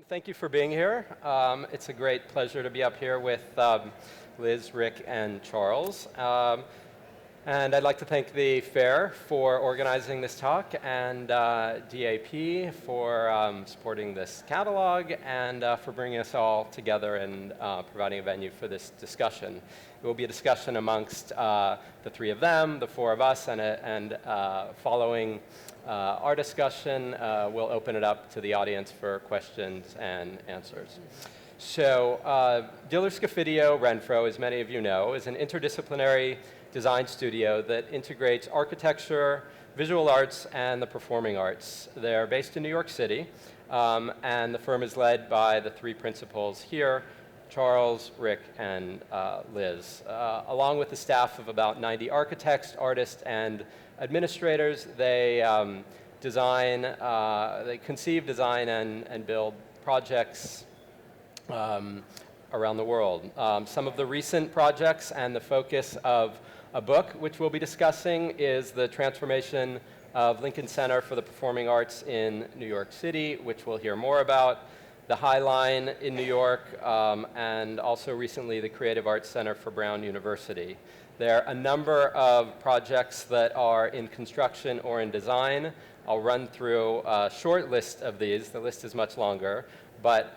Thank you for being here. It's a great pleasure to be up here with Liz, Rick, and Charles. And I'd like to thank the Fair for organizing this talk, and DAP for supporting this catalog, and for bringing us all together and providing a venue for this discussion. It will be a discussion amongst the three of them, the four of us, and following our discussion, we'll open it up to the audience for questions and answers. So Diller, Scofidio, Renfro, as many of you know, is an interdisciplinary design studio that integrates architecture, visual arts, and the performing arts. They're based in New York City, and the firm is led by the three principals here, Charles, Rick, and Liz. Along with the staff of about 90 architects, artists, and administrators, they they conceive, design, and build projects around the world. Some of the recent projects and the focus of a book, which we'll be discussing, is the transformation of Lincoln Center for the Performing Arts in New York City, which we'll hear more about, the High Line in New York, and also recently the Creative Arts Center for Brown University. There are a number of projects that are in construction or in design. I'll run through a short list of these. The list is much longer. But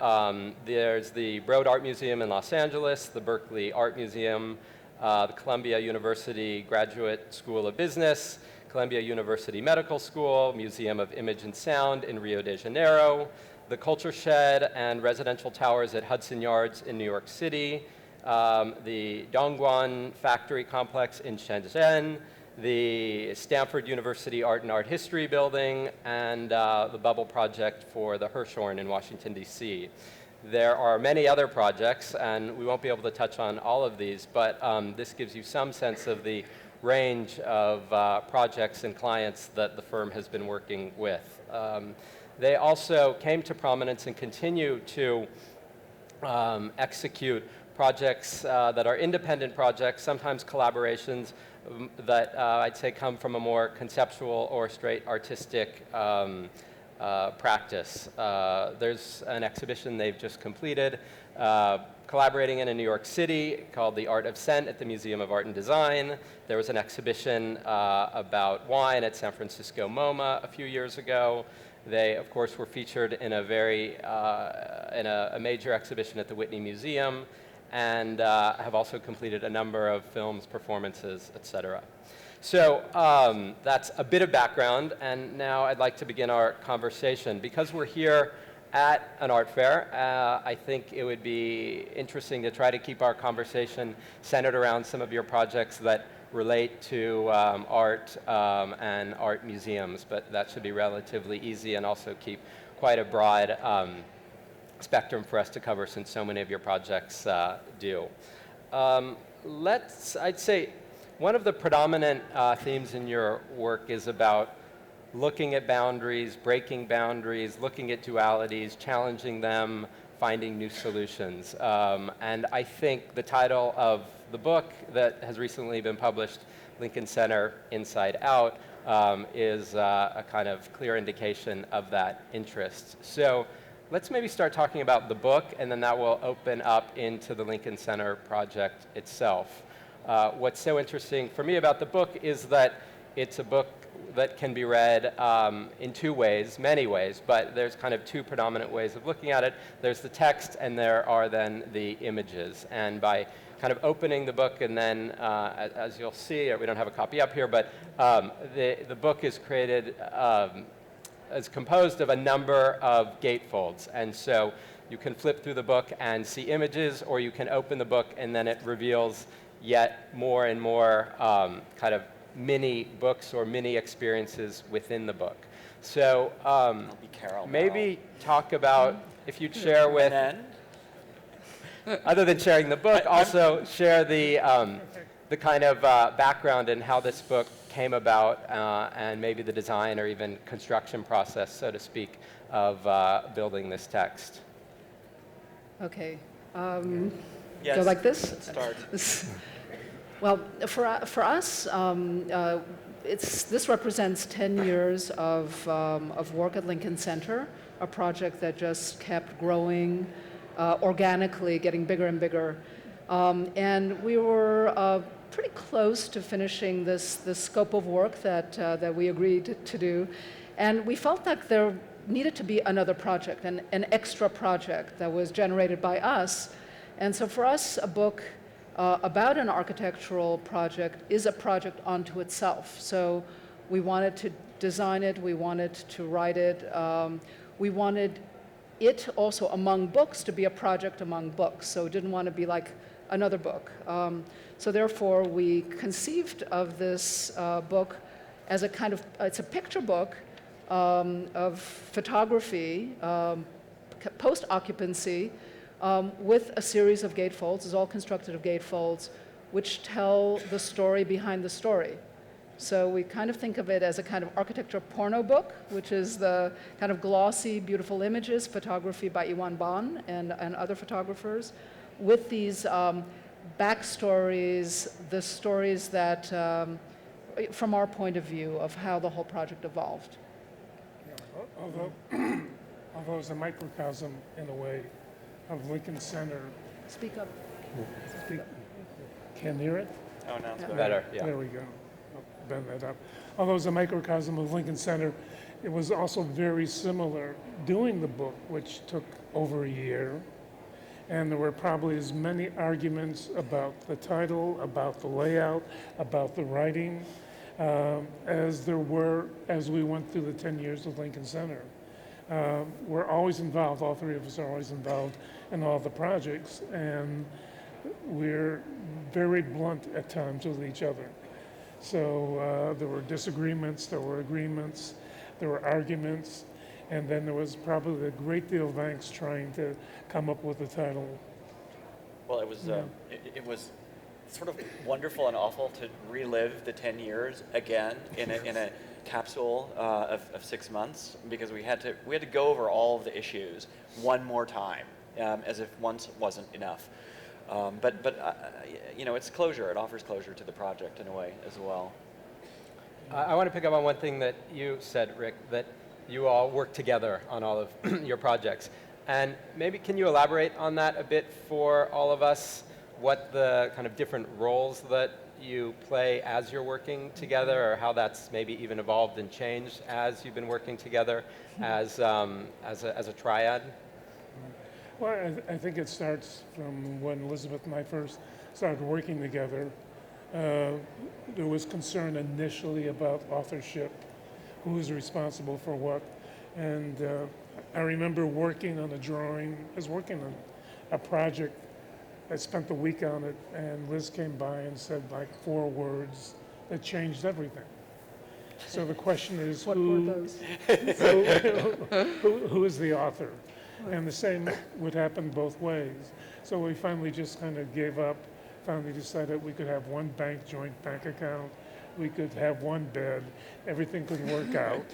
there's the Broad Art Museum in Los Angeles, the Berkeley Art Museum, the Columbia University Graduate School of Business, Columbia University Medical School, Museum of Image and Sound in Rio de Janeiro, the Culture Shed and residential towers at Hudson Yards in New York City, the Dongguan Factory Complex in Shenzhen, the Stanford University Art and Art History Building, and the Bubble Project for the Hirshhorn in Washington, D.C. There are many other projects, and we won't be able to touch on all of these, but this gives you some sense of the range of projects and clients that the firm has been working with. They also came to prominence and continue to execute projects that are independent projects, sometimes collaborations that I'd say come from a more conceptual or straight artistic practice. There's an exhibition they've just completed collaborating in New York City called The Art of Scent at the Museum of Art and Design. There was an exhibition about wine at San Francisco MoMA a few years ago. They, of course, were featured in a major exhibition at the Whitney Museum, and have also completed a number of films, performances, etc. So that's a bit of background, and now I'd like to begin our conversation. Because we're here at an art fair, I think it would be interesting to try to keep our conversation centered around some of your projects that relate to art and art museums, but that should be relatively easy and also keep quite a broad spectrum for us to cover, since so many of your projects do. I'd say one of the predominant themes in your work is about looking at boundaries, breaking boundaries, looking at dualities, challenging them, finding new solutions. And I think the title of the book that has recently been published, Lincoln Center Inside Out, is a kind of clear indication of that interest. So let's maybe start talking about the book, and then that will open up into the Lincoln Center project itself. What's so interesting for me about the book is that it's a book that can be read in two ways, many ways, but there's kind of two predominant ways of looking at it. There's the text, and there are then the images. And by kind of opening the book, and then, as you'll see, we don't have a copy up here, but the book is created is composed of a number of gatefolds. And so you can flip through the book and see images, or you can open the book and then it reveals yet more and more kind of mini books or mini experiences within the book. So maybe talk about, if you'd share with, other than sharing the book, also share the kind of background and how this book came about, and maybe the design or even construction process, so to speak, of building this text. Okay. Yes. Go like this? Let's start. Well, for us, this represents 10 years of work at Lincoln Center. a project that just kept growing organically, getting bigger and bigger. And we were pretty close to finishing this scope of work that we agreed to do. And we felt like there needed to be another project, an extra project that was generated by us. And so for us, a book about an architectural project is a project unto itself. So we wanted to design it, we wanted to write it, we wanted it also among books to be a project among books. So it didn't want to be like another book. So therefore, we conceived of this book as a kind of, it's a picture book of photography, post-occupancy, with a series of gatefolds. It's all constructed of gatefolds, which tell the story behind the story. So we kind of think of it as a kind of architecture porno book, which is the kind of glossy, beautiful images, photography by Iwan Bon and other photographers, with these backstories, the stories that, from our point of view, of how the whole project evolved. Yeah, although it's a microcosm, in a way, of Lincoln Center. Speak up. Can't hear it? Oh, now it's better, yeah. There we go. I'll bend that up. Although it's a microcosm of Lincoln Center, it was also very similar doing the book, which took over a year. And there were probably as many arguments about the title, about the layout, about the writing, as there were as we went through the 10 years of Lincoln Center. We're always involved, all three of us are always involved in all the projects, and we're very blunt at times with each other. So there were disagreements, there were agreements, there were arguments, and then there was probably a great deal of angst trying to come up with a title. Well, it was it was sort of wonderful and awful to relive the 10 years again in a capsule of 6 months, because we had to go over all of the issues one more time, as if once wasn't enough. But you know, it's closure. It offers closure to the project in a way as well. I want to pick up on one thing that you said, Rick, that you all work together on all of your projects. And maybe can you elaborate on that a bit for all of us, what the kind of different roles that you play as you're working together, or how that's maybe even evolved and changed as you've been working together as a triad? Well, I think it starts from when Elizabeth and I first started working together. There was concern initially about authorship, who was responsible for what. And I remember working on a drawing, I was working on a project. I spent the week on it, and Liz came by and said like 4 words that changed everything. So the question is, who is the author? And the same would happen both ways. So we finally just kind of gave up, finally decided we could have one joint bank account, we could have one bed, everything could work out.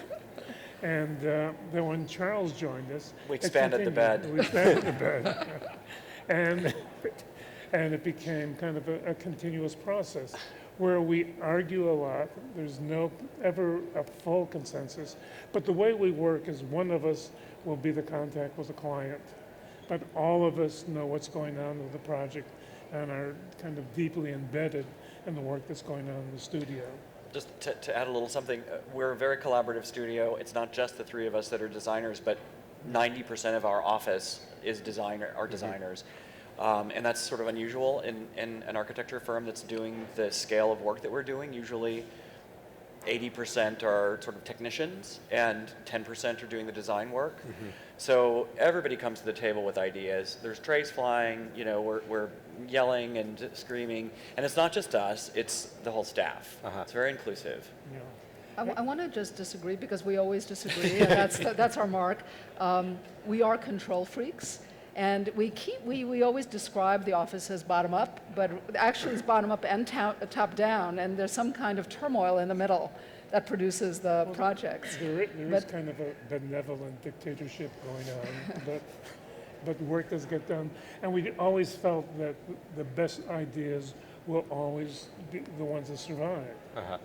And then when Charles joined us, We expanded the bed. We expanded the bed. And it became kind of a continuous process where we argue a lot. There's no ever a full consensus. But the way we work is one of us will be the contact with the client, but all of us know what's going on with the project and are kind of deeply embedded in the work that's going on in the studio. Just to add a little something, we're a very collaborative studio. It's not just the 3 of us that are designers, but 90% of our office is designers. And that's sort of unusual in an architecture firm that's doing the scale of work that we're doing. Usually 80% are sort of technicians and 10% are doing the design work. Mm-hmm. So everybody comes to the table with ideas. There's trays flying, you know, we're yelling and screaming. And it's not just us, it's the whole staff. Uh-huh. It's very inclusive. Yeah. I want to just disagree, because we always disagree, and that's our mark. We are control freaks. And we always describe the office as bottom up, but actually it's bottom up and top down, and there's some kind of turmoil in the middle that produces the projects. There is kind of a benevolent dictatorship going on, but work does get done. And we always felt that the best ideas will always be the ones that survive. Uh-huh.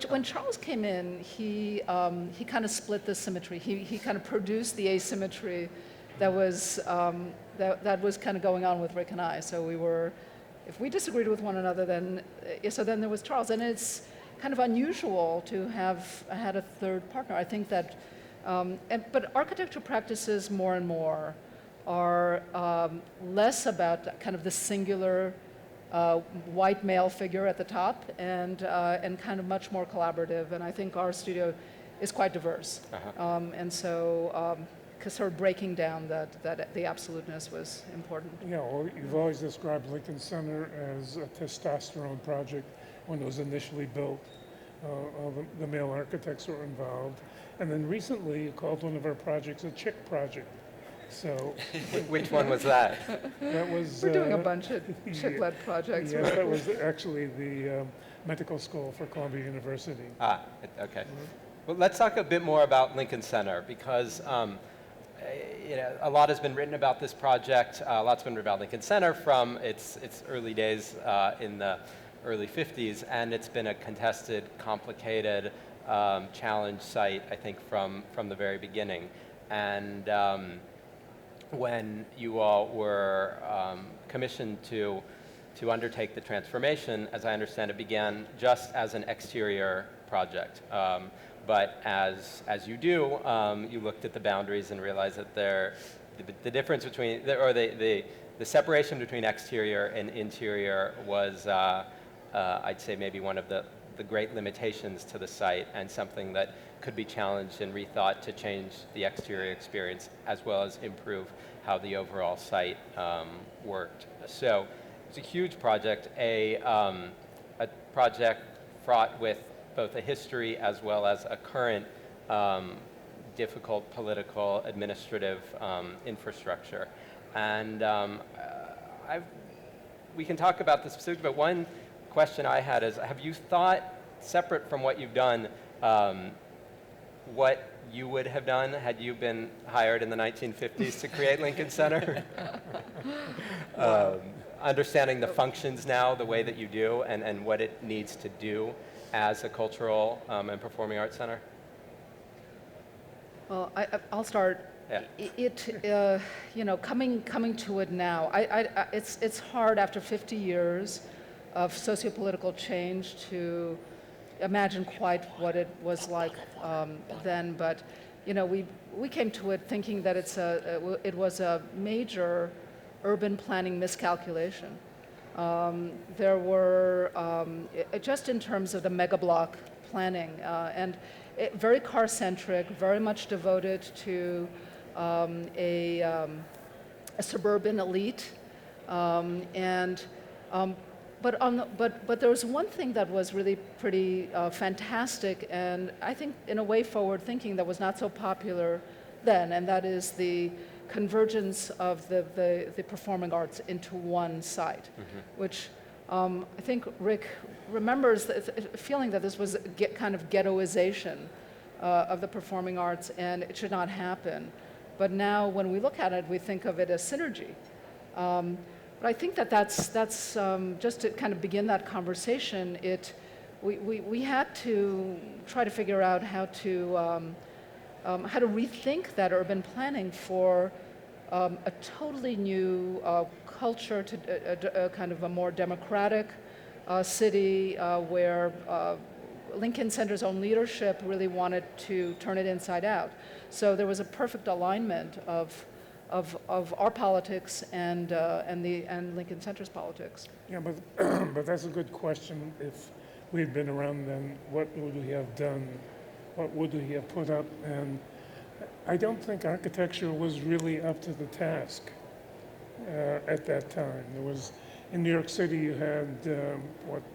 when Charles came in, he kind of split the symmetry. He kind of produced the asymmetry that was that was kind of going on with Rick and I. So we were, if we disagreed with one another, then there was Charles, and it's kind of unusual to have had a third partner. I think that, but architecture practices more and more are less about kind of the singular white male figure at the top, and kind of much more collaborative. And I think our studio is quite diverse, and so sort of breaking down that the absoluteness was important. Yeah, well, you've always described Lincoln Center as a testosterone project when it was initially built. All the male architects were involved. And then recently you called one of our projects a chick project. So Which one was that? that was... We're doing a bunch of chick-led projects. Yes, that was actually the medical school for Columbia University. Okay. Well, let's talk a bit more about Lincoln Center, because a lot has been written about this project. A lot's been written about Lincoln Center from its early days in the early 50s, and it's been a contested, complicated, challenge site, I think, from the very beginning. And when you all were commissioned to undertake the transformation, as I understand it, began just as an exterior project. But as you do, you looked at the boundaries and realized that the difference between, or the separation between exterior and interior was, I'd say, maybe one of the great limitations to the site, and something that could be challenged and rethought to change the exterior experience as well as improve how the overall site worked. So it's a huge project, a project fraught with both a history as well as a current difficult political, administrative infrastructure. And we can talk about the specifics, but one question I had is, have you thought, separate from what you've done, what you would have done had you been hired in the 1950s to create Lincoln Center? Understanding the functions now, the way that you do, and what it needs to do as a cultural and performing arts center? Well, I'll start. Yeah. Coming to it now, it's hard after 50 years of sociopolitical change to imagine quite what it was like then. But we came to it thinking that it was a major urban planning miscalculation. There were, just in terms of the mega block planning, and very car-centric, very much devoted to a suburban elite, but there was one thing that was really pretty fantastic, and I think in a way forward-thinking, that was not so popular then, and that is the convergence of the performing arts into one site, which I think Rick remembers the feeling that this was kind of ghettoization of the performing arts, and it should not happen. But now when we look at it, we think of it as synergy. But I think that's just to kind of begin that conversation, we had to try to figure out how to rethink that urban planning for a totally new culture, to a kind of a more democratic city where Lincoln Center's own leadership really wanted to turn it inside out. So there was a perfect alignment of our politics and Lincoln Center's politics. Yeah, but that's a good question. If we had been around then, what would we have done? What would we have put up? And I don't think architecture was really up to the task at that time. There was, in New York City, you had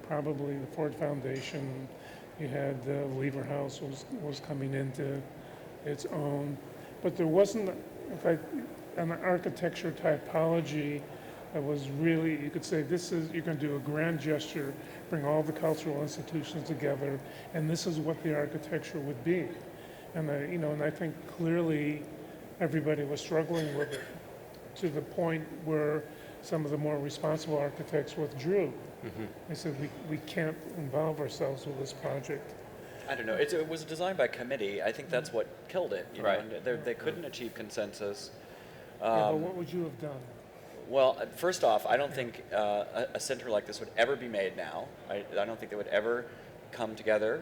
probably the Ford Foundation. You had Lever House was coming into its own, but there wasn't, in fact, an architecture typology that was really, you could say, you're going to do a grand gesture, bring all the cultural institutions together, and this is what the architecture would be. And and I think clearly everybody was struggling with it, to the point where some of the more responsible architects withdrew. They said, we can't involve ourselves with this project. I don't know. It was designed by committee. I think that's what killed it. You know, Right. and they couldn't achieve consensus. Yeah, but what would you have done? Well, first off, I don't think a center like this would ever be made now. I don't think they would ever come together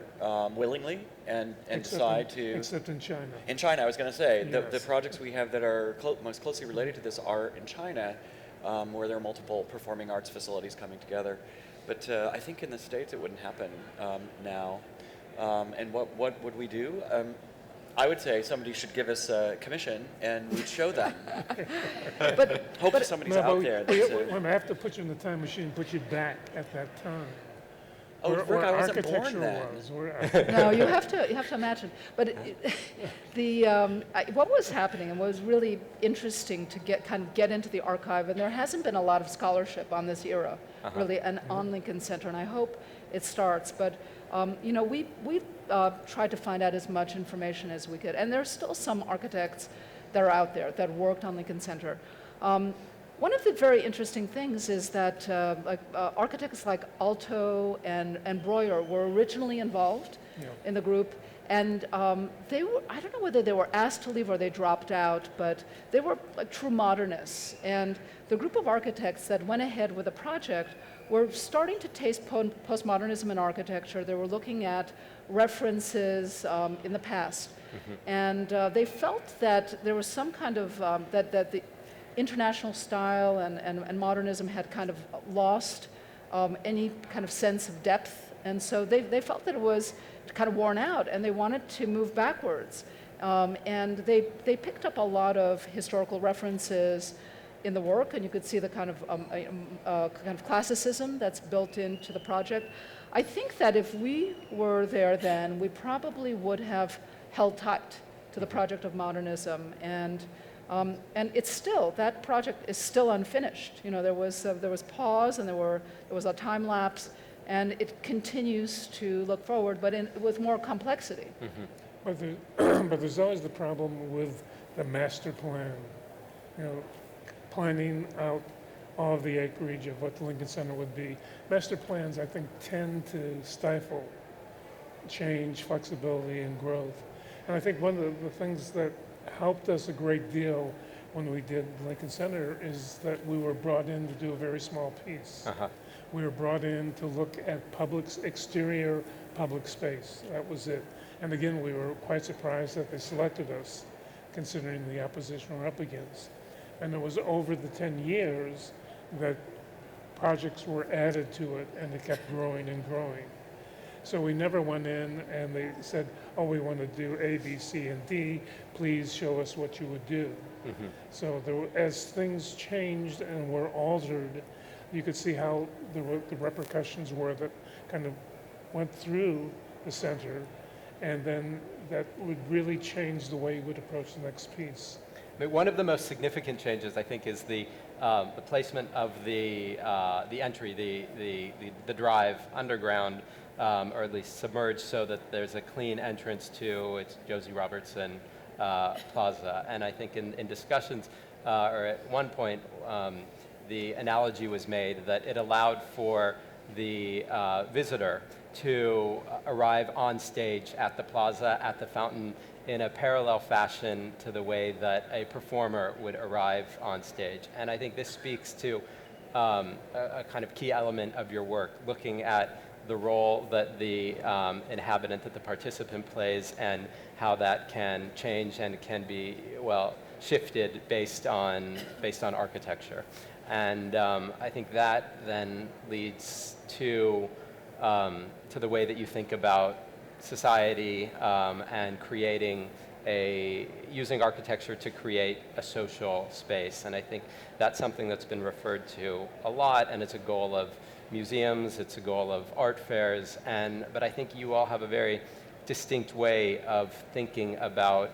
willingly and decide to. Except in China. In China, I was going to say, the Yes. projects we have that are most closely related to this are in China, where there are multiple performing arts facilities coming together. But I think in the States it wouldn't happen now. And what would we do? I would say somebody should give us a commission and we'd show them. But Hope somebody's No, out but there. when I have to put you in the time machine, put you back at that time. Oh, Rick, where I wasn't architecture born then. was. Where, no, you have to imagine. But what was happening and what was really interesting to get into the archive, and there hasn't been a lot of scholarship on this era, really, and on Lincoln Center, and I hope it starts. But you know, we tried to find out as much information as we could, and there's still some architects that are out there that worked on Lincoln Center. One of the very interesting things is that architects like Alto and Breuer were originally involved in the group, and they were, I don't know whether they were asked to leave or they dropped out, but they were like true modernists. And the group of architects that went ahead with the project were starting to taste postmodernism in architecture. They were looking at references in the past. And they felt that there was some kind of, that the international style and modernism had kind of lost any kind of sense of depth, and so they felt that it was kind of worn out, and they wanted to move backwards. And they picked up a lot of historical references in the work, and you could see the kind of classicism that's built into the project. I think that if we were there then, we probably would have held tight to the project of modernism, and it's still, that project is still unfinished. You know, there was pause, and there was a time lapse, and it continues to look forward, but with more complexity. but there's always the problem with the master plan. You know, planning out all of the acreage of what the Lincoln Center would be. Master plans, I think, tend to stifle change, flexibility, and growth. And I think one of the things that helped us a great deal when we did Lincoln Center is that we were brought in to do a very small piece. We were brought in to look at exterior public space. That was it. And again, we were quite surprised that they selected us, considering the opposition we're up against. And it was over the 10 years that projects were added to it, and it kept growing and growing. So we never went in and they said, oh, we want to do A, B, C, and D. Please show us what you would do. So as things changed and were altered, you could see how the repercussions were that kind of went through the center, and then that would really change the way you would approach the next piece. But one of the most significant changes, I think, is the placement of the entry, the drive underground, or at least submerged, so that there's a clean entrance to its Josie Robertson Plaza. And I think in discussions, or at one point, the analogy was made that it allowed for the visitor to arrive on stage at the plaza, at the fountain, in a parallel fashion to the way that a performer would arrive on stage. And I think this speaks to a kind of key element of your work, looking at the role that the inhabitant, that the participant plays, and how that can change and can be, well, shifted based on architecture. And I think that then leads to the way that you think about society and using architecture to create a social space. And I think that's something that's been referred to a lot, and it's a goal of museums, it's a goal of art fairs, but I think you all have a very distinct way of thinking about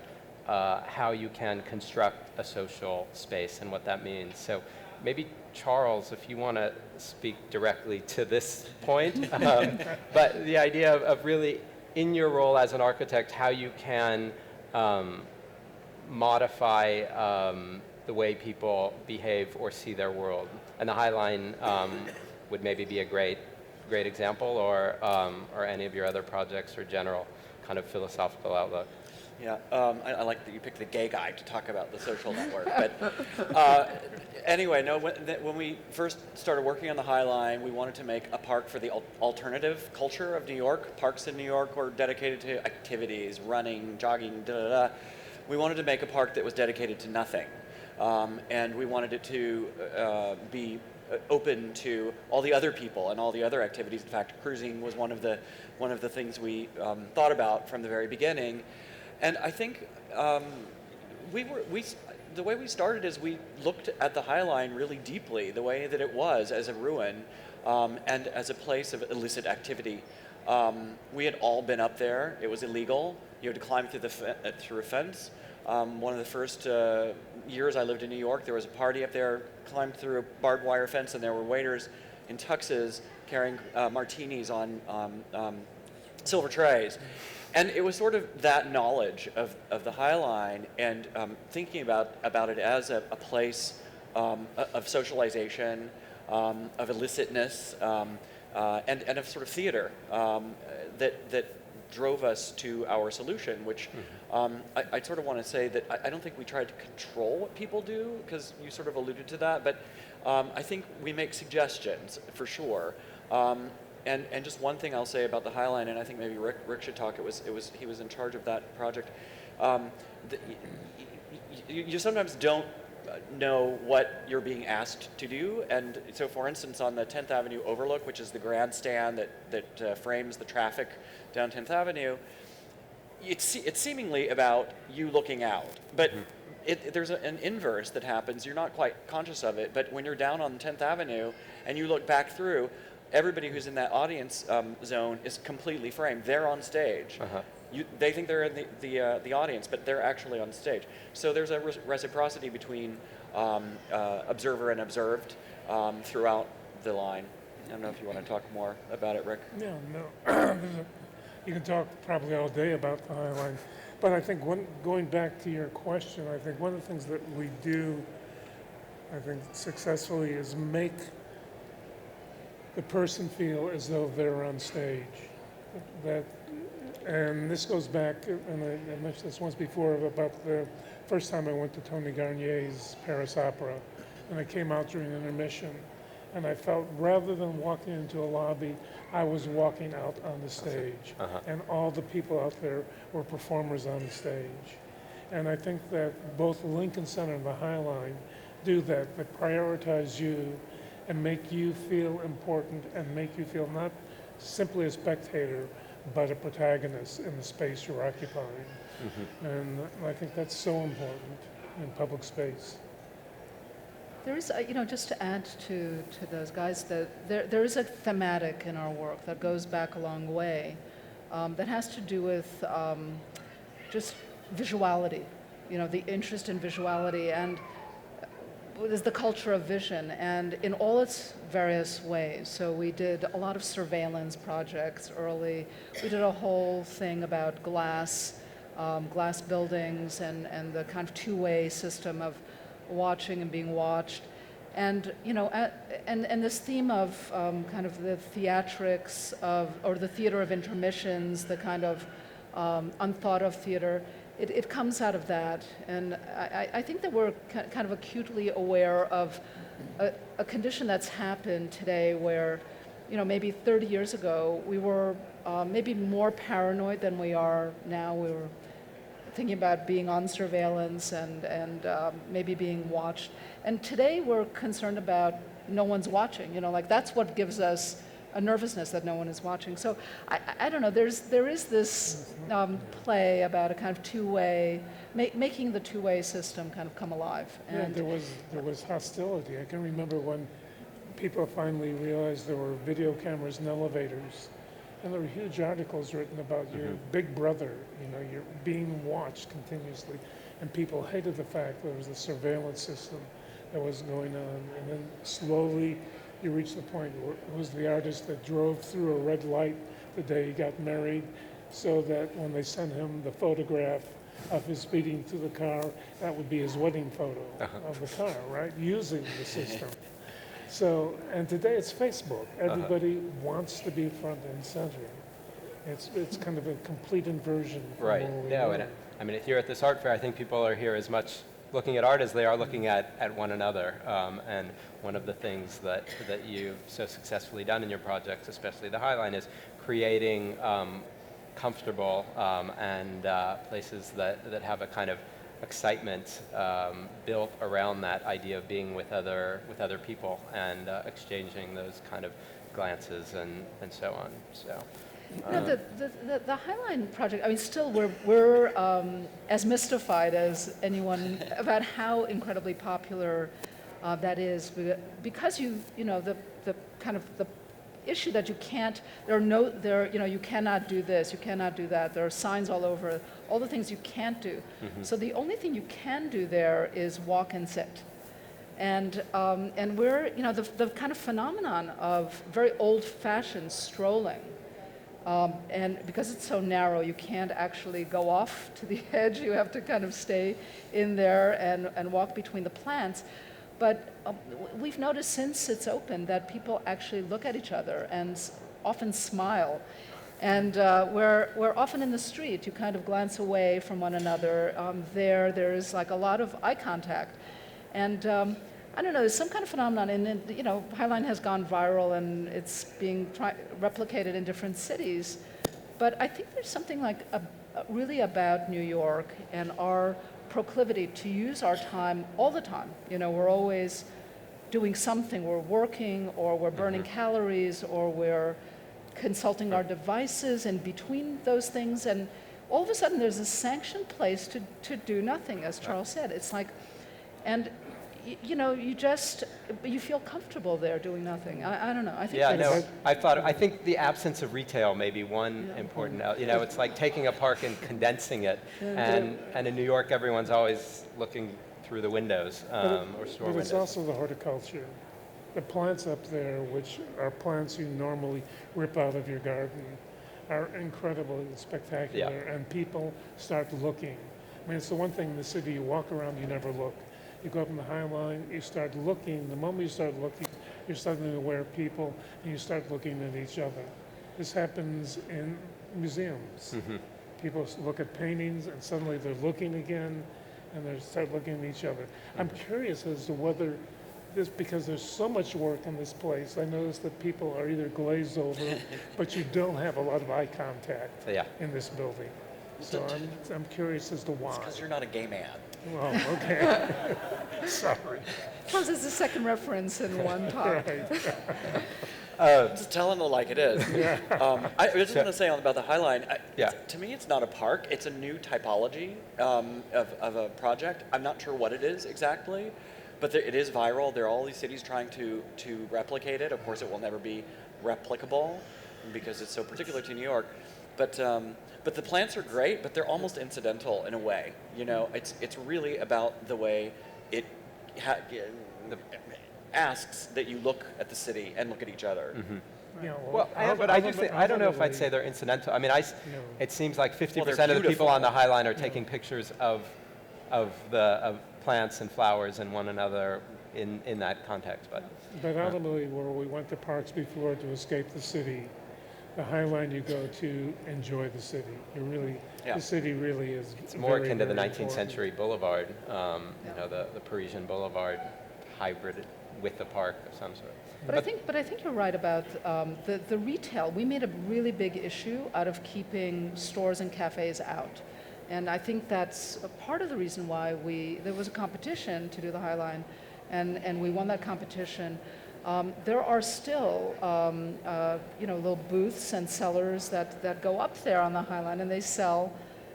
how you can construct a social space and what that means. So maybe Charles, if you want to speak directly to this point, but the idea of really, in your role as an architect, how you can modify the way people behave or see their world. And the High Line would maybe be a great example, or any of your other projects or general kind of philosophical outlook. Yeah, I like that you picked the gay guy to talk about the social network. But anyway, no. When we first started working on the High Line, we wanted to make a park for the alternative culture of New York. Parks in New York were dedicated to activities, running, jogging, We wanted to make a park that was dedicated to nothing, and we wanted it to be open to all the other people and all the other activities. In fact, cruising was one of the things we thought about from the very beginning. And I think the way we started is we looked at the High Line really deeply, the way that it was as a ruin and as a place of illicit activity. We had all been up there. It was illegal. You had to climb through a fence. One of the first years I lived in New York, there was a party up there, climbed through a barbed wire fence, and there were waiters in tuxes carrying martinis on silver trays. And it was sort of that knowledge of the High Line and thinking about it as a place of socialization, of illicitness, and of sort of theater that drove us to our solution, which I sort of want to say that I don't think we tried to control what people do, because you sort of alluded to that, but I think we make suggestions for sure. And just one thing I'll say about the High Line, and I think maybe Rick should talk. He was in charge of that project. You sometimes don't know what you're being asked to do, and so for instance, on the 10th Avenue overlook, which is the grandstand that frames the traffic down 10th Avenue, it's seemingly about you looking out, but there's an inverse that happens. You're not quite conscious of it, but when you're down on 10th Avenue and you look back through, everybody who's in that audience zone is completely framed. They're on stage. They think they're in the audience, but they're actually on stage. So there's a reciprocity between observer and observed throughout the line. I don't know if you want to talk more about it, Rick. Yeah, no. You can talk probably all day about the High Line. But I think going back to your question, I think one of the things that we do, I think successfully, is make the person feel as though they're on stage. And this goes back, and I mentioned this once before, about the first time I went to Tony Garnier's Paris Opera, and I came out during intermission, and I felt rather than walking into a lobby, I was walking out on the stage, and all the people out there were performers on the stage. And I think that both Lincoln Center and the High Line do that. They prioritize you and make you feel important and make you feel not simply a spectator, but a protagonist in the space you're occupying. And I think that's so important in public space. There is, just to add to those guys, that there is a thematic in our work that goes back a long way that has to do with just visuality, the interest in visuality, and is the culture of vision, and in all its various ways. So we did a lot of surveillance projects early. We did a whole thing about glass buildings and the kind of two-way system of watching and being watched. And, and this theme of kind of the theatrics or the theater of intermissions, the kind of unthought of theater, it comes out of that. And I think that we're kind of acutely aware of a condition that's happened today where, maybe 30 years ago, we were maybe more paranoid than we are now. We were thinking about being on surveillance and maybe being watched. And today we're concerned about no one's watching. That's what gives us a nervousness that no one is watching. So I don't know. There is this play about a kind of two-way, making the two-way system kind of come alive. And yeah, there was hostility. I can remember when people finally realized there were video cameras in elevators, and there were huge articles written about your big brother. You're being watched continuously, and people hated the fact there was a surveillance system that was going on. And then slowly, you reach the point where it was the artist that drove through a red light the day he got married, so that when they sent him the photograph of his speeding through the car, that would be his wedding photo of the car, right? Using the system. So, and today it's Facebook. Everybody wants to be front and center. It's kind of a complete inversion from Right. where we No, were. and I mean, here at this art fair, I think people are here as much looking at art as they are looking at one another. And one of the things that you've so successfully done in your projects, especially the Highline, is creating comfortable and places that have a kind of excitement built around that idea of being with other people and exchanging those kind of glances and so on. So. No, the Highline project, I mean, still we're as mystified as anyone about how incredibly popular that is, because you know, the kind of the issue that you can't, you cannot do this, you cannot do that, there are signs all over, all the things you can't do. So the only thing you can do there is walk and sit. And we're, you know, the kind of phenomenon of very old-fashioned strolling. And because it's so narrow, you can't actually go off to the edge. You have to kind of stay in there and walk between the plants. But we've noticed since it's open that people actually look at each other and often smile. And we're often in the street. You kind of glance away from one another. There's like a lot of eye contact. And I don't know, there's some kind of phenomenon, and you know, Highline has gone viral and it's being replicated in different cities. But I think there's something like really about New York and our proclivity to use our time all the time. You know, we're always doing something. We're working, or we're burning calories, or we're consulting our devices, and between those things, and all of a sudden there's a sanctioned place to do nothing, as Charles said. It's like, and you know, you feel comfortable there doing nothing. I don't know. I think Yeah, that's, no, I think the absence of retail may be one important, you know, it's like taking a park and condensing it. And in New York, everyone's always looking through the windows or store But it's windows. also the horticulture. The plants up there, which are plants you normally rip out of your garden, are incredibly spectacular, and people start looking. I mean, it's the one thing in the city, you walk around, you never look. You go up in the High Line, you start looking. The moment you start looking, you're suddenly aware of people, and you start looking at each other. This happens in museums. People look at paintings, and suddenly they're looking again, and they start looking at each other. I'm curious as to whether this, because there's so much work in this place, I notice that people are either glazed over, but you don't have a lot of eye contact in this building. So I'm curious as to why. Because you're not a gay man. Well, okay. Sorry. Plus, it's the second reference in one talk. Just telling it like it is. I just want to say about the Highline, to me it's not a park, it's a new typology of a project. I'm not sure what it is exactly, but it is viral. There are all these cities trying to replicate it. Of course, it will never be replicable because it's so particular to New York. But the plants are great, but they're almost incidental in a way. You know, it's really about the way it asks that you look at the city and look at each other. Yeah, Well, but I do think, I don't know if I'd say they're incidental. I mean, it seems like 50% of the people on the High Line are taking pictures of plants and flowers and one another in that context. But ultimately, where we went to parks before to escape the city, the High Line you go to enjoy the city. The city really is. it's more very, akin to the very 19th important. century boulevard, you know, the Parisian boulevard hybrid with the park of some sort. But I think you're right about the retail. We made a really big issue out of keeping stores and cafes out. And I think that's a part of the reason why there was a competition to do the High Line, and we won that competition. There are still, you know, little booths and sellers that go up there on the High Line, and they sell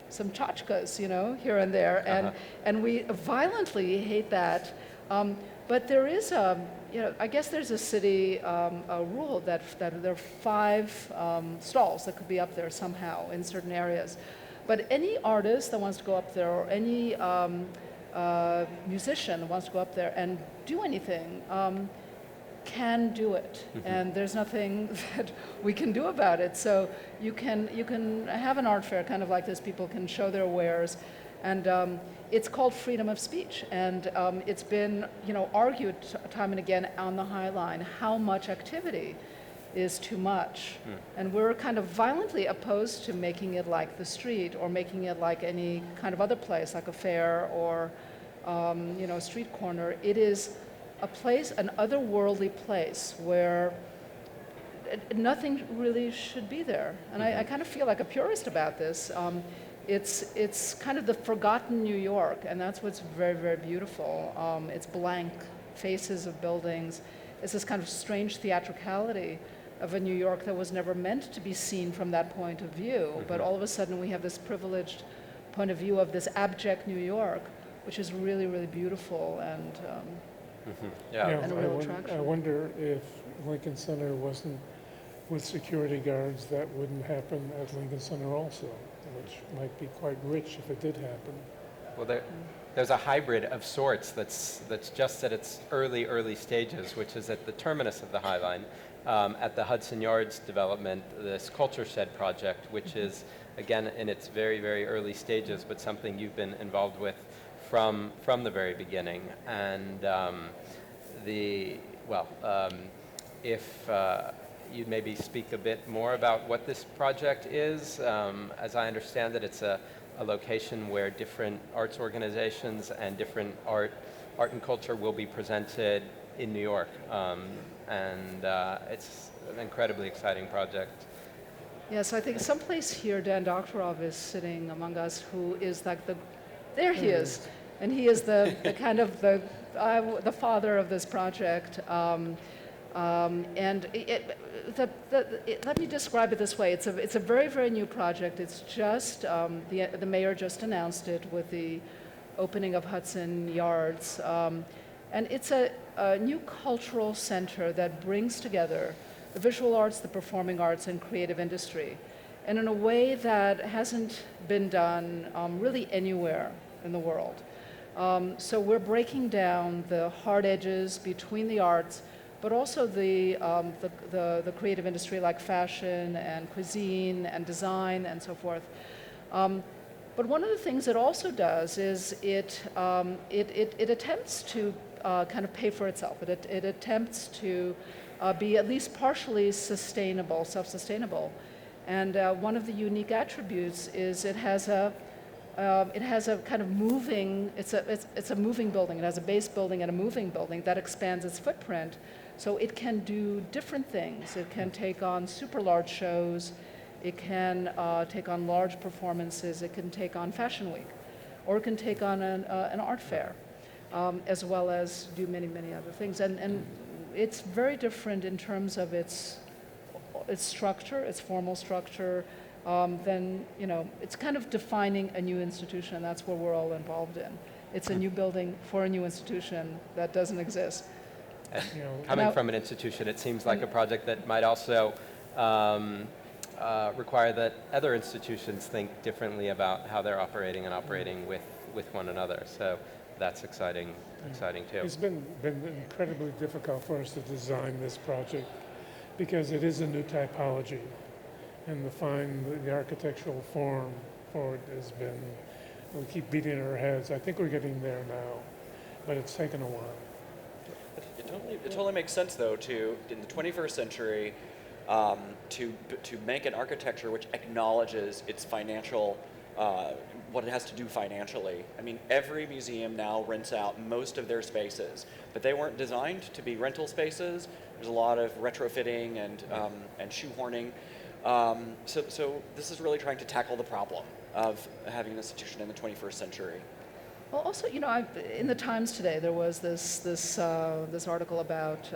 some tchotchkes, you know, here and there, and we violently hate that. But there is you know, I guess there's a city a rule that there are 5 stalls that could be up there somehow in certain areas. But any artist that wants to go up there, or any musician that wants to go up there and do anything, can do it, and there's nothing that we can do about it. So you can have an art fair kind of like this. People can show their wares, and it's called freedom of speech. And it's been, you know, argued time and again on the High Line how much activity is too much. And we're kind of violently opposed to making it like the street or making it like any kind of other place, like a fair or a street corner. It is a place, an otherworldly place where nothing really should be there. And I kind of feel like a purist about this. It's kind of the forgotten New York, and that's what's very, very beautiful. It's blank faces of buildings. It's this kind of strange theatricality of a New York that was never meant to be seen from that point of view. But all of a sudden we have this privileged point of view of this abject New York, which is really, really beautiful and and a real attraction. I wonder if Lincoln Center wasn't with security guards, that wouldn't happen at Lincoln Center also, which might be quite rich if it did happen. Well, there's a hybrid of sorts that's just at its early stages, which is at the terminus of the High Line, at the Hudson Yards development, this Culture Shed project, which is, again, in its very, very early stages, but something you've been involved with from the very beginning. And if you'd maybe speak a bit more about what this project is. As I understand it, it's a location where different arts organizations and different art and culture will be presented in New York. And it's an incredibly exciting project. Yes, I think someplace here, Dan Doktorov is sitting among us, who is like there he is, and he is the kind of the father of this project. Let me describe it this way. It's a very, very new project. It's just, the mayor just announced it with the opening of Hudson Yards. And it's a new cultural center that brings together the visual arts, the performing arts, and creative industry. And in a way that hasn't been done really anywhere in the world. So we're breaking down the hard edges between the arts, but also the creative industry like fashion and cuisine and design and so forth. But one of the things it also does is it attempts to kind of pay for itself. It attempts to be at least partially sustainable, self-sustainable. And one of the unique attributes is it has a kind of moving, it's a moving building. It has a base building and a moving building that expands its footprint. So it can do different things. It can take on super large shows. It can take on large performances. It can take on Fashion Week, or it can take on an art fair, as well as do many, many other things. And it's very different in terms of its structure, its formal structure, than, it's kind of defining a new institution, and that's what we're all involved in. It's a new building for a new institution that doesn't exist. Coming from an institution, it seems like a project that might also require that other institutions think differently about how they're operating with one another. So that's exciting too. It's been incredibly difficult for us to design this project because it is a new typology, and to find the architectural form for it has been, we keep beating our heads. I think we're getting there now, but it's taken a while. It totally makes sense, though, in the 21st century, to make an architecture which acknowledges its financial, what it has to do financially. I mean, every museum now rents out most of their spaces, but they weren't designed to be rental spaces. There's a lot of retrofitting and shoehorning. So this is really trying to tackle the problem of having an institution in the 21st century. Well, also, in the Times today, there was this article about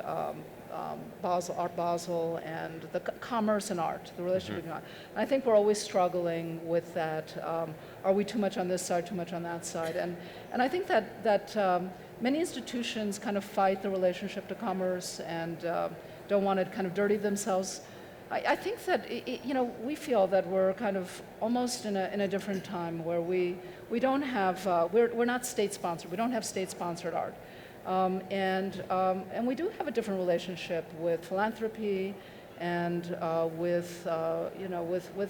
Basel and the commerce and art, the relationship between art. And I think we're always struggling with that. Are we too much on this side, too much on that side? And I think that many institutions kind of fight the relationship to commerce and don't want to kind of dirty themselves. I think that we feel that we're kind of almost in a different time where we don't have we're not state sponsored. We don't have state sponsored art, and we do have a different relationship with philanthropy and with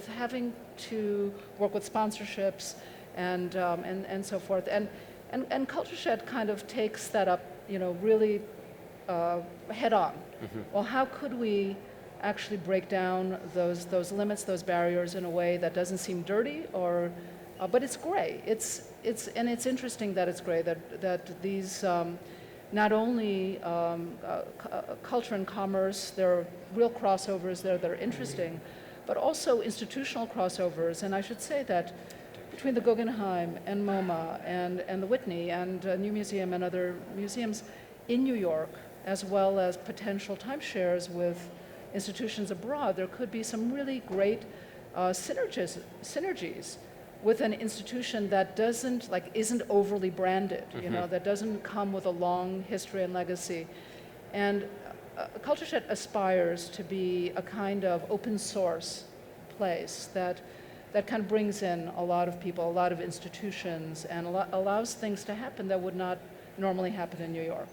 having to work with sponsorships and so forth. And Culture Shed kind of takes that up really head on. Well, how could we actually break down those limits, those barriers in a way that doesn't seem dirty, or, but it's gray. And it's interesting that it's gray, that these, not only culture and commerce, there are real crossovers there that are interesting, but also institutional crossovers. And I should say that between the Guggenheim and MoMA and the Whitney and New Museum and other museums in New York, as well as potential timeshares with institutions abroad, there could be some really great synergies with an institution that isn't overly branded, you know, that doesn't come with a long history and legacy. And Cultureshed aspires to be a kind of open source place that kind of brings in a lot of people, a lot of institutions, and allows things to happen that would not normally happen in New York.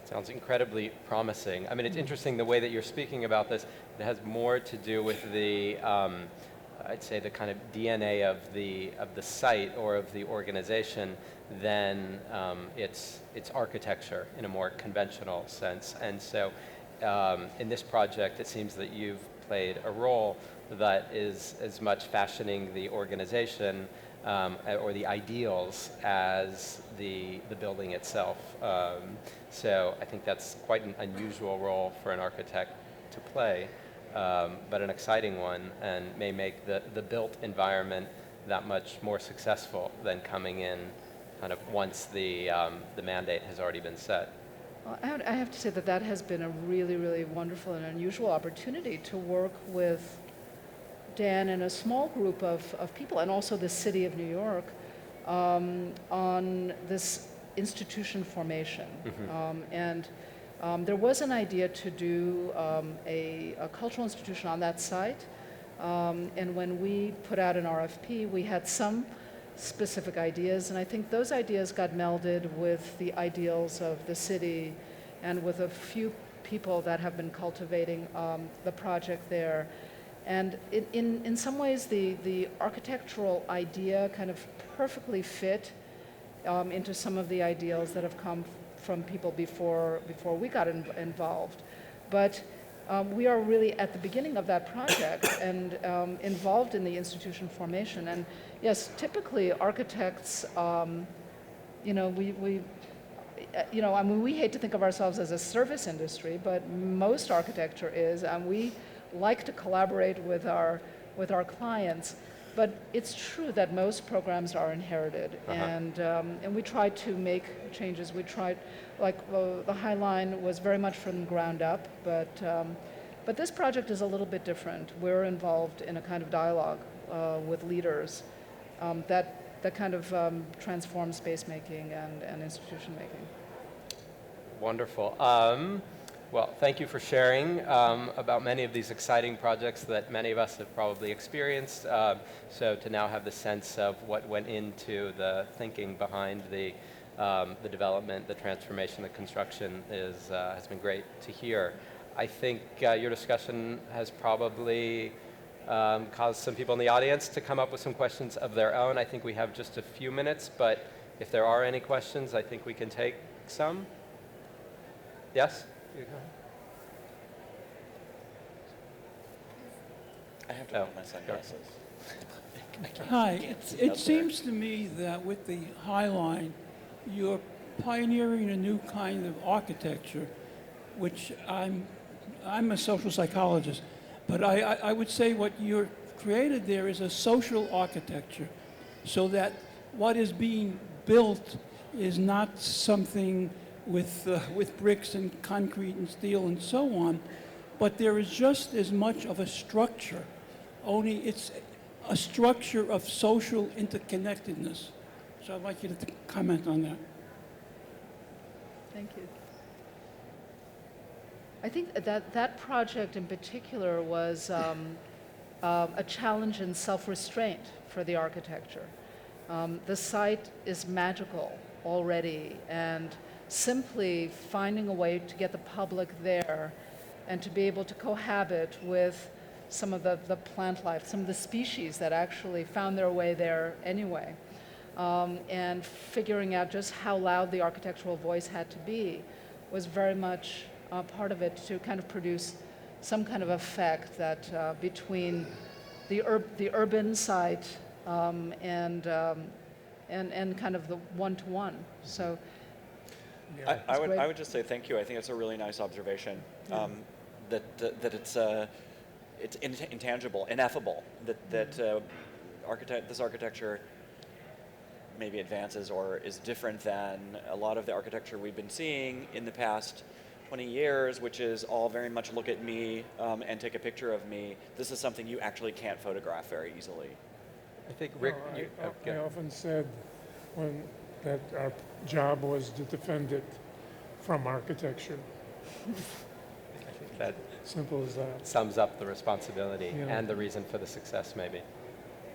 Sounds incredibly promising. I mean, it's interesting the way that you're speaking about this. It has more to do with the, I'd say, the kind of DNA of the site or of the organization than its architecture in a more conventional sense. And so, in this project, it seems that you've played a role that is as much fashioning the organization or the ideals as the building itself. So I think that's quite an unusual role for an architect to play, but an exciting one, and may make the built environment that much more successful than coming in kind of once the mandate has already been set. Well, I have to say that has been a really, really wonderful and unusual opportunity to work with Dan and a small group of people, and also the city of New York, on this institution formation. There was an idea to do a cultural institution on that site, and when we put out an RFP, we had some specific ideas, and I think those ideas got melded with the ideals of the city and with a few people that have been cultivating the project there. And in some ways, the architectural idea kind of perfectly fit into some of the ideals that have come from people before we got involved. But we are really at the beginning of that project and involved in the institution formation. And yes, typically architects, you know, I mean, we hate to think of ourselves as a service industry, but most architecture is, and we like to collaborate with our clients. But it's true that most programs are inherited, and we try to make changes. We tried, like the High Line was very much from the ground up, but this project is a little bit different. We're involved in a kind of dialogue with leaders that kind of transforms space making and institution making. Wonderful. Well, thank you for sharing about many of these exciting projects that many of us have probably experienced. So to now have the sense of what went into the thinking behind the development, the transformation, the construction has been great to hear. I think your discussion has probably caused some people in the audience to come up with some questions of their own. I think we have just a few minutes, but if there are any questions, I think we can take some. Yes? I have to put my sunglasses. Hi, it seems to me that with the High Line, you're pioneering a new kind of architecture, which I'm a social psychologist, but I would say what you're created there is a social architecture, so that what is being built is not something with bricks and concrete and steel and so on, but there is just as much of a structure, only it's a structure of social interconnectedness. So I'd like you to comment on that. Thank you. I think that project in particular was a challenge in self-restraint for the architecture. The site is magical already, and simply finding a way to get the public there and to be able to cohabit with some of the plant life, some of the species that actually found their way there anyway, and figuring out just how loud the architectural voice had to be was very much part of it to kind of produce some kind of effect that between the urban site and kind of the one-to-one. So I would just say thank you. I think it's a really nice observation. That it's intangible, ineffable. That this architecture maybe advances or is different than a lot of the architecture we've been seeing in the past 20 years, which is all very much look at me and take a picture of me. This is something you actually can't photograph very easily. I think Rick, I often said that our job was to defend it from architecture. I think that Simple as that. sums up the responsibility Yeah. and the reason for the success, maybe. Is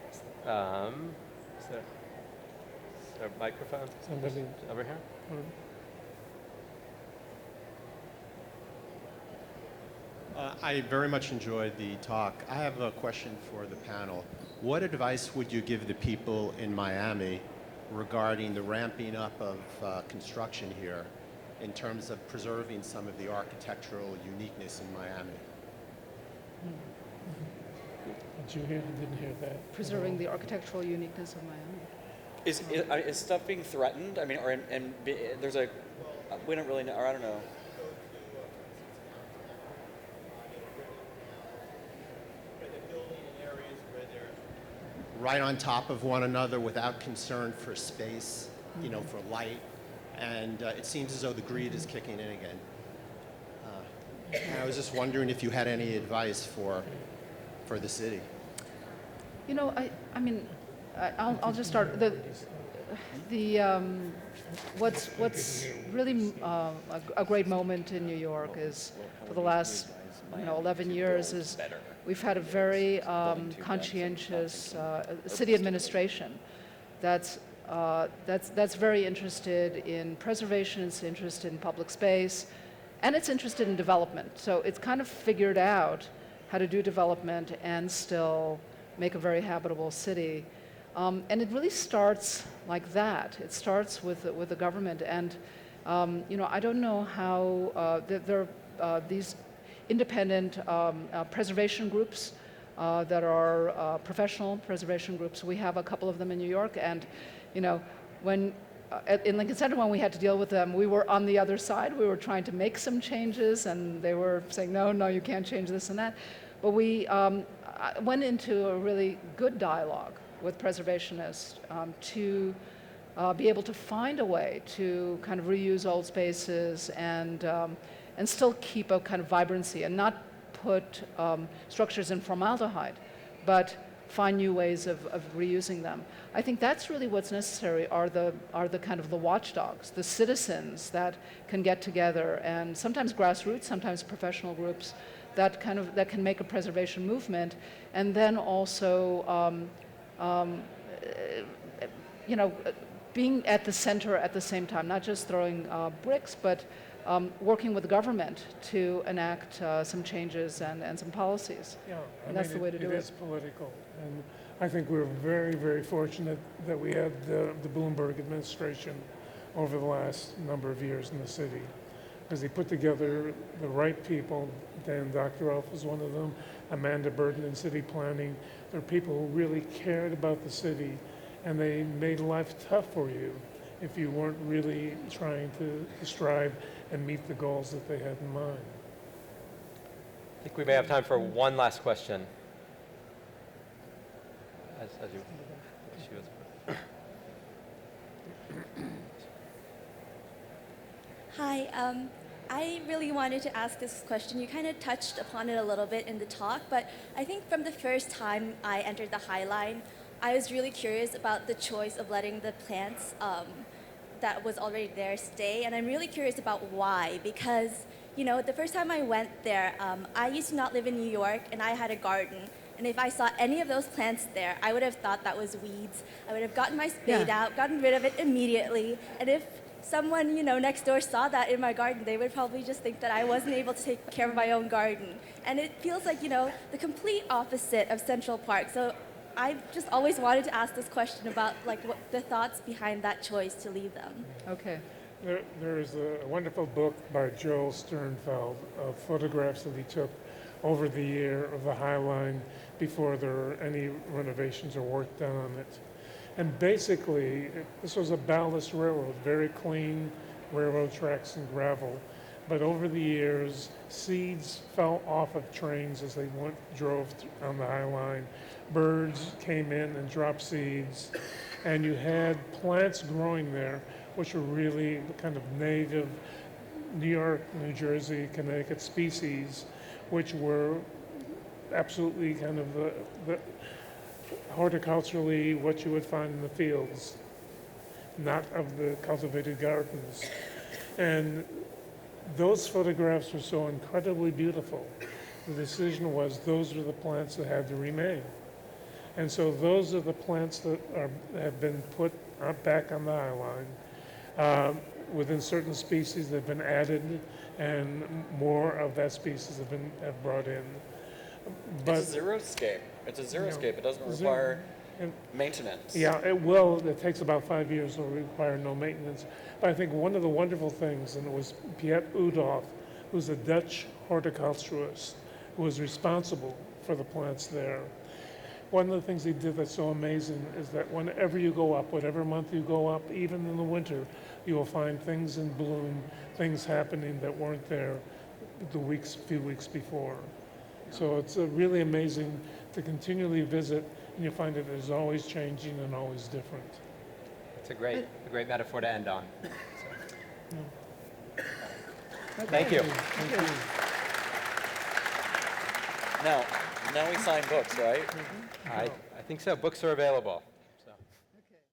there a microphone Somebody. over here? I very much enjoyed the talk. I have a question for the panel. What advice would you give the people in Miami regarding the ramping up of construction here in terms of preserving some of the architectural uniqueness in Miami? Did you hear? I didn't hear that. preserving the architectural uniqueness of Miami. Is stuff being threatened? I mean, there's a we don't really know, or I don't know. Right on top of one another without concern for space, you know, for light. And it seems as though the greed is kicking in again. And I was just wondering if you had any advice for the city. You know, I mean, I'll just start. What's really a great moment in New York is for the last 11 years is we've had a very conscientious city administration that's very interested in preservation, it's interested in public space, and it's interested in development. So it's kind of figured out how to do development and still make a very habitable city. And it really starts like that. It starts with the government. And, I don't know how there are these independent preservation groups that are professional preservation groups. We have a couple of them in New York. And, when in Lincoln Center, when we had to deal with them, we were on the other side. We were trying to make some changes, and they were saying, no, you can't change this and that. But we went into a really good dialogue with preservationists to be able to find a way to kind of reuse old spaces and still keep a kind of vibrancy and not put structures in formaldehyde, but find new ways of reusing them. I think that's really what's necessary are the kind of the watchdogs, the citizens that can get together, and sometimes grassroots, sometimes professional groups that can make a preservation movement, and then also being at the center at the same time, not just throwing bricks, but working with the government to enact some changes and some policies. Yeah, And that's the way to do It it. is political, and I think we're very, very fortunate that we had the Bloomberg administration over the last number of years in the city, because they put together the right people. Dan Doctorow was one of them, Amanda Burton in city planning. There are people who really cared about the city, and they made life tough for you if you weren't really trying to strive and meet the goals that they had in mind. I think we may have time for one last question. As you, she was. Hi, I really wanted to ask this question. You kind of touched upon it a little bit in the talk, but I think from the first time I entered the High Line, I was really curious about the choice of letting the plants that was already there stay, and I'm really curious about why, because, the first time I went there, I used to not live in New York, and I had a garden, and if I saw any of those plants there, I would have thought that was weeds. I would have gotten my spade out, gotten rid of it immediately, and if someone, next door saw that in my garden, they would probably just think that I wasn't able to take care of my own garden. And it feels like, the complete opposite of Central Park. So I just always wanted to ask this question about, what the thoughts behind that choice to leave them. Okay. There is a wonderful book by Joel Sternfeld of photographs that he took over the year of the High Line before there were any renovations or work done on it. And basically, this was a ballast railroad, very clean railroad tracks and gravel. But over the years, seeds fell off of trains as they drove on the High Line. Birds came in and dropped seeds. And you had plants growing there, which were really kind of native New York, New Jersey, Connecticut species, which were absolutely kind of the horticulturally what you would find in the fields, not of the cultivated gardens. And those photographs were so incredibly beautiful. The decision was those were the plants that had to remain. And so those are the plants that have been put back on the High Line. Within certain species that have been added, and more of that species have brought in. But It's a xeriscape. It's a xeriscape. It doesn't Zero. require And- maintenance. Yeah, it will. It takes about 5 years. It'll require no maintenance. But I think one of the wonderful things, and it was Piet Oudolf, who's a Dutch horticulturist, who was responsible for the plants there. One of the things he did that's so amazing is that whenever you go up, whatever month you go up, even in the winter, you will find things in bloom, things happening that weren't there the few weeks before. So it's really amazing to continually visit, and you find it is always changing and always different. It's a great metaphor to end on. So. Thank you. Thank you. Now we sign books, right? I think so. Books are available.